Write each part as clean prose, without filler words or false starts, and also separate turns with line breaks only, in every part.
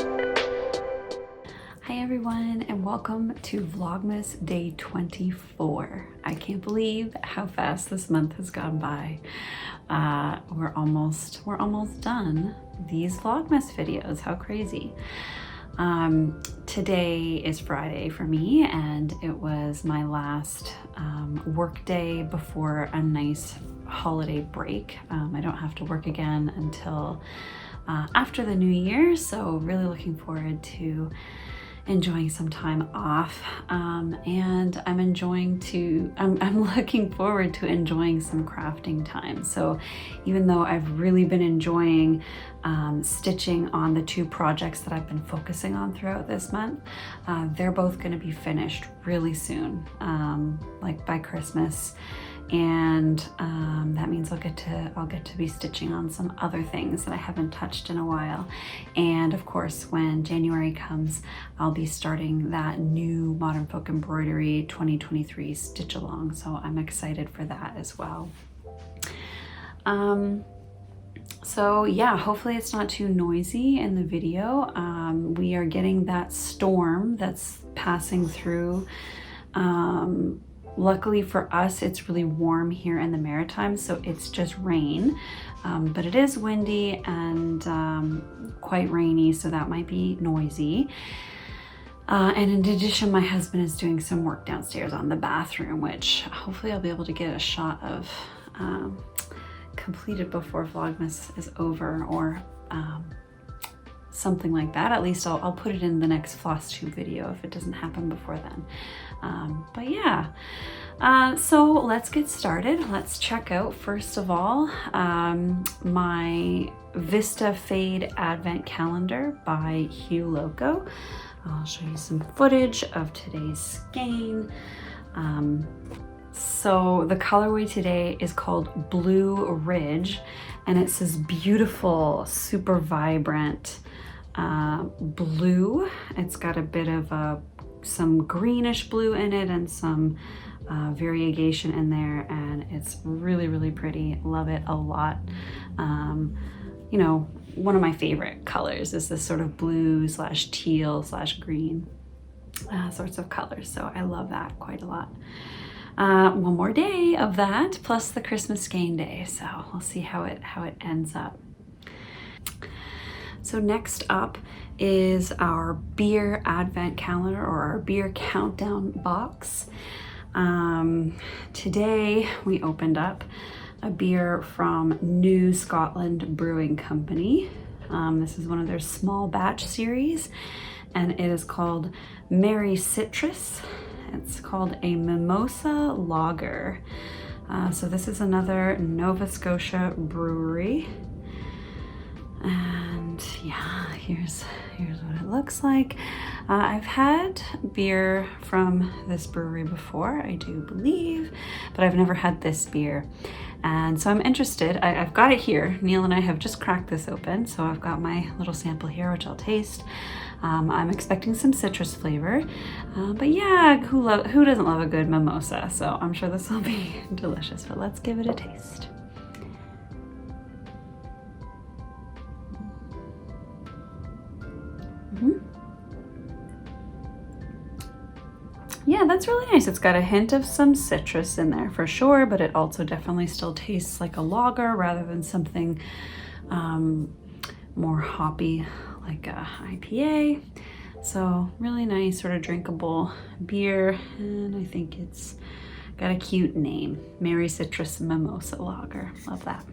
Hi everyone, and welcome to Vlogmas day 24. I can't believe how fast this month has gone by. We're almost done these Vlogmas videos. How crazy. Today is Friday for me, and it was my last work day before a nice holiday break. I don't have to work again until after the new year, so really looking forward to enjoying some time off, and I'm looking forward to enjoying some crafting time. So even though I've really been enjoying stitching on the two projects that I've been focusing on throughout this month, they're both going to be finished really soon, like by Christmas. And that means I'll get to be stitching on some other things that I haven't touched in a while. And of course, when January comes, I'll be starting that new Modern Folk Embroidery 2023 stitch along. So I'm excited for that as well. So yeah, hopefully it's not too noisy in the video. We are getting that storm that's passing through. Luckily for us, it's really warm here in the Maritimes, so it's just rain, but it is windy and quite rainy, so that might be noisy. And in addition, my husband is doing some work downstairs on the bathroom, which hopefully I'll be able to get a shot of completed before Vlogmas is over, or something like that. At least I'll put it in the next floss tube video if it doesn't happen before then. But yeah, so let's get started. Let's check out, first of all, my Vista Fade Advent Calendar by Hugh Loco. I'll show you some footage of today's skein. So the colorway today is called Blue Ridge, and it's this beautiful, super vibrant blue. It's got a bit of some greenish blue in it and some variegation in there, and it's really, really pretty. Love it a lot. You know, one of my favorite colors is this sort of blue / teal / green sorts of colors, so I love that quite a lot. One more day of that, plus the Christmas skein day, so we'll see how it ends up. So next up is our beer advent calendar, or our beer countdown box. Today we opened up a beer from New Scotland Brewing Company. This is one of their small batch series, and it is called Merry Citrus. It's called a Mimosa Lager. So this is another Nova Scotia brewery. And yeah, here's what it looks like. I've had beer from this brewery before, I do believe, but I've never had this beer. And so I'm interested. I've got it here. Neil and I have just cracked this open, so I've got my little sample here, which I'll taste. I'm expecting some citrus flavor, but yeah, who doesn't love a good mimosa? So I'm sure this will be delicious, but let's give it a taste. Yeah, that's really nice. It's got a hint of some citrus in there for sure, but it also definitely still tastes like a lager rather than something more hoppy like a IPA. So really nice, sort of drinkable beer, and I think it's got a cute name, Merry Citrus Mimosa Lager. Love that.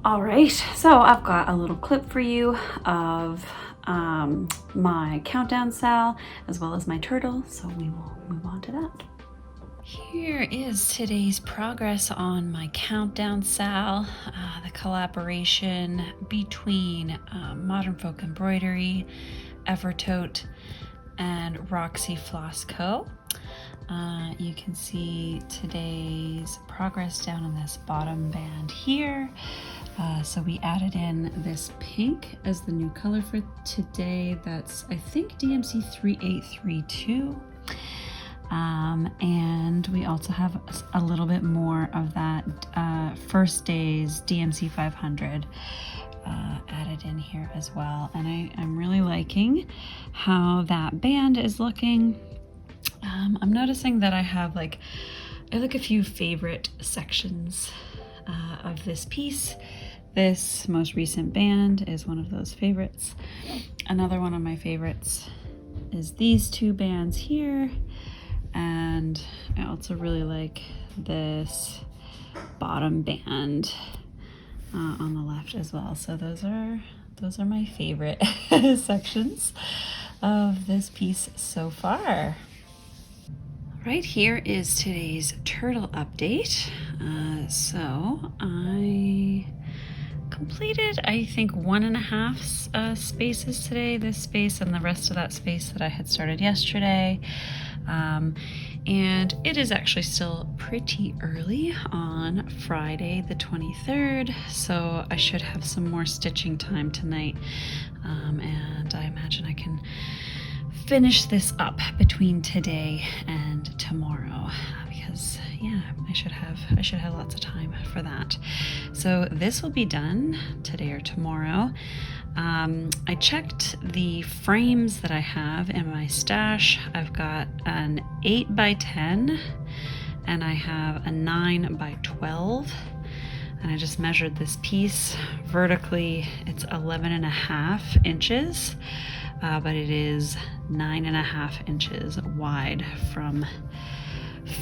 All right, so I've got a little clip for you of my countdown sal as well as my turtle, so we will move on to that. Here is today's progress on my countdown sal, the collaboration between Modern Folk Embroidery, Evertote, and Roxy Floss Co. You can see today's progress down in this bottom band here. So we added in this pink as the new color for today. That's, I think, DMC 3832. And we also have a little bit more of that First Days DMC 500 added in here as well. And I'm really liking how that band is looking. I'm noticing that I have like a few favorite sections of this piece. This most recent band is one of those favorites. Another one of my favorites is these two bands here. And I also really like this bottom band on the left as well. So those are my favorite sections of this piece so far. Right here is today's turtle update. So I completed, I think, 1.5 spaces today, this space and the rest of that space that I had started yesterday. And it is actually still pretty early on Friday the 23rd, so I should have some more stitching time tonight, and I imagine I can finish this up between today and tomorrow, because yeah, I should have lots of time for that. So this will be done today or tomorrow. I checked the frames that I have in my stash. I've got an 8x10 and I have a 9x12, and I just measured this piece vertically. It's 11.5 inches, but it is 9.5 inches wide from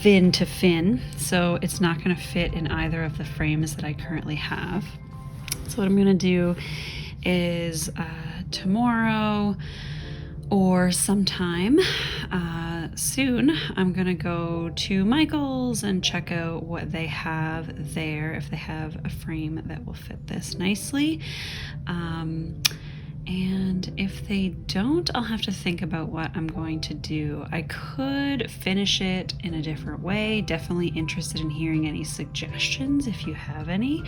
fin to fin, so it's not going to fit in either of the frames that I currently have. So what I'm going to do is tomorrow or sometime soon, I'm gonna go to Michael's and check out what they have there, if they have a frame that will fit this nicely. And if they don't, I'll have to think about what I'm going to do. I could finish it in a different way. Definitely interested in hearing any suggestions if you have any.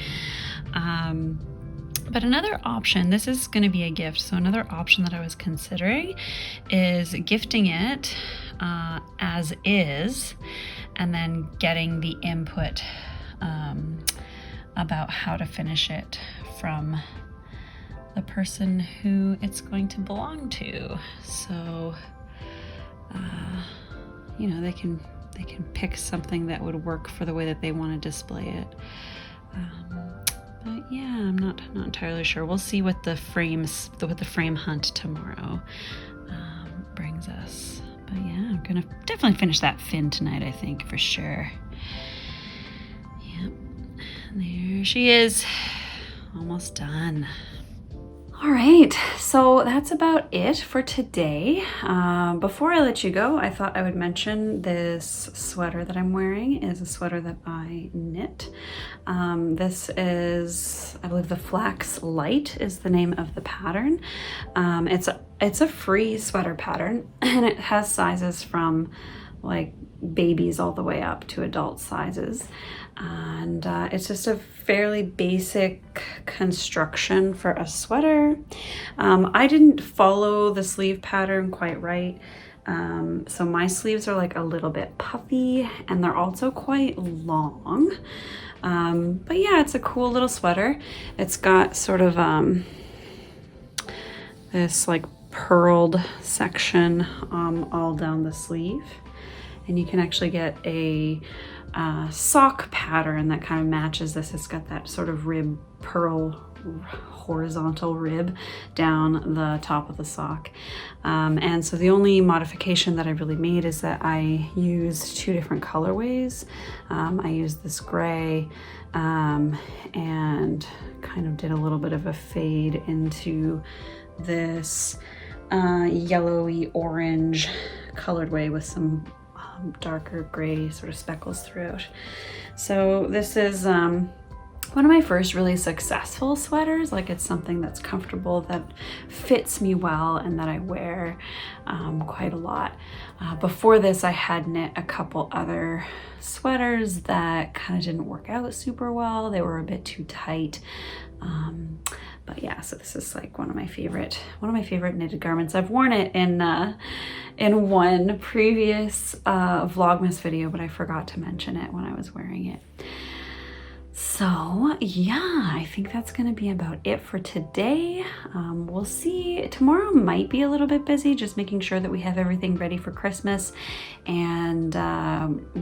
But another option, this is going to be a gift, so another option that I was considering is gifting it as is, and then getting the input about how to finish it from the person who it's going to belong to. So, you know, they can pick something that would work for the way that they want to display it. But yeah, I'm not entirely sure. We'll see what the frame hunt tomorrow brings us. But yeah, I'm gonna definitely finish that fin tonight, I think, for sure. Yep, there she is, almost done. All right, so that's about it for today. Before I let you go, I thought I would mention this sweater that I'm wearing is a sweater that I knit. This is, I believe, the Flax Light is the name of the pattern. It's a free sweater pattern, and it has sizes from like babies all the way up to adult sizes. And it's just a fairly basic construction for a sweater. I didn't follow the sleeve pattern quite right. So my sleeves are like a little bit puffy, and they're also quite long. But yeah, it's a cool little sweater. It's got sort of this like purled section all down the sleeve. And you can actually get a sock pattern that kind of matches this. It's got that sort of rib purl, horizontal rib down the top of the sock. And so the only modification that I really made is that I used 2 different colorways. I used this gray and kind of did a little bit of a fade into this yellowy orange colored way with some darker gray sort of speckles throughout. So this is one of my first really successful sweaters. Like, it's something that's comfortable, that fits me well, and that I wear quite a lot. Before this, I had knit a couple other sweaters that kind of didn't work out super well. They were a bit too tight. But yeah, so this is like one of my favorite knitted garments. I've worn it in one previous Vlogmas video, but I forgot to mention it when I was wearing it. So yeah, I think that's gonna be about it for today. We'll see. Tomorrow might be a little bit busy, just making sure that we have everything ready for Christmas. And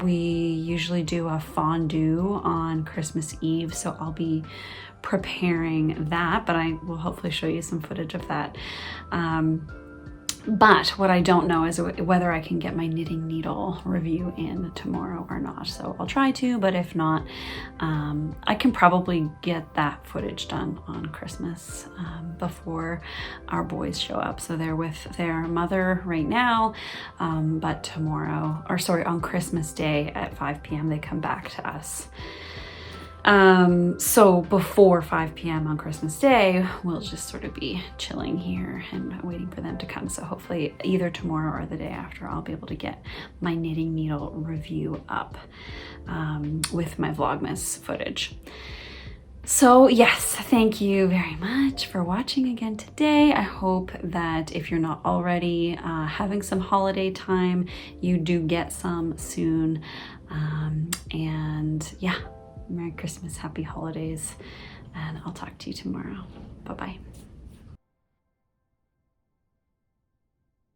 we usually do a fondue on Christmas Eve, so I'll be preparing that, but I will hopefully show you some footage of that. But what I don't know is whether I can get my knitting needle review in tomorrow or not. So I'll try to, but if not, I can probably get that footage done on Christmas before our boys show up. So they're with their mother right now, but tomorrow, or sorry, on Christmas Day at 5 p.m. they come back to us. So before 5 p.m. on Christmas Day, we'll just sort of be chilling here and waiting for them to come. So hopefully either tomorrow or the day after, I'll be able to get my knitting needle review up with my Vlogmas footage. So yes, thank you very much for watching again today. I hope that if you're not already having some holiday time, you do get some soon. And yeah. Merry Christmas, happy holidays, and I'll talk to you tomorrow. Bye-bye.